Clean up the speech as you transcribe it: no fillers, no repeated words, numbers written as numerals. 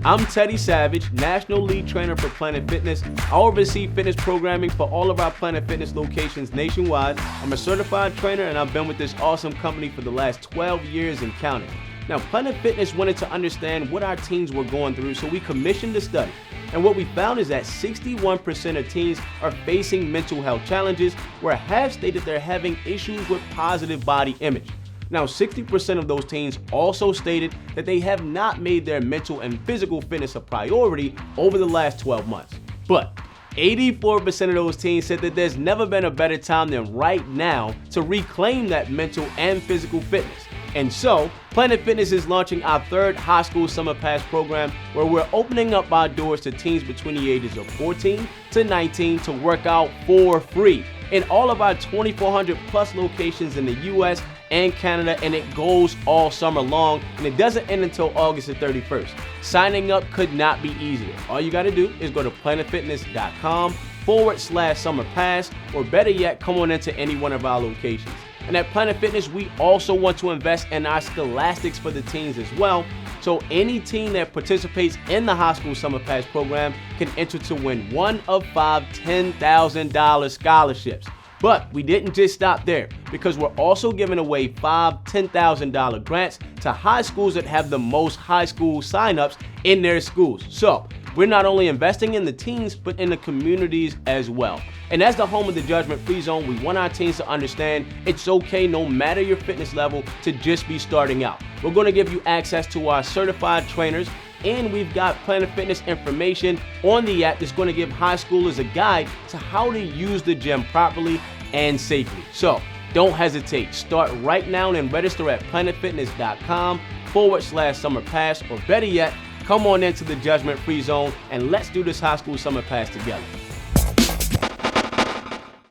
I'm Teddy Savage, National Lead Trainer for Planet Fitness. I oversee fitness programming for all of our Planet Fitness locations nationwide. I'm a certified trainer and I've been with this awesome company for the last 12 years and counting. Now, Planet Fitness wanted to understand what our teens were going through, so we commissioned a study. And what we found is that 61% of teens are facing mental health challenges, where half stated they're having issues with positive body image. Now, 60% of those teens also stated that they have not made their mental and physical fitness a priority over the last 12 months. But 84% of those teens said that there's never been a better time than right now to reclaim that mental and physical fitness. And so, Planet Fitness is launching our third high school summer pass program, where we're opening up our doors to teens between the ages of 14 to 19 to work out for free in all of our 2,400 plus locations in the US and Canada, and it goes all summer long, and it doesn't end until August the 31st. Signing up could not be easier. All you gotta do is go to planetfitness.com/summer pass, or better yet, come on into any one of our locations. And at Planet Fitness, we also want to invest in our scholastics for the teens as well. So any teen that participates in the high school summer pass program can enter to win one of 5 $10,000 scholarships. But we didn't just stop there, because we're also giving away 5 $10,000 grants to high schools that have the most high school signups in their schools. So we're not only investing in the teens, but in the communities as well. And as the home of the judgment-free zone, we want our teens to understand it's okay, no matter your fitness level, to just be starting out. We're going to give you access to our certified trainers, and we've got Planet Fitness information on the app that's going to give high schoolers a guide to how to use the gym properly and safely. So don't hesitate. Start right now and register at planetfitness.com/summer pass, or better yet, come on into the judgment-free zone and let's do this high school summer pass together.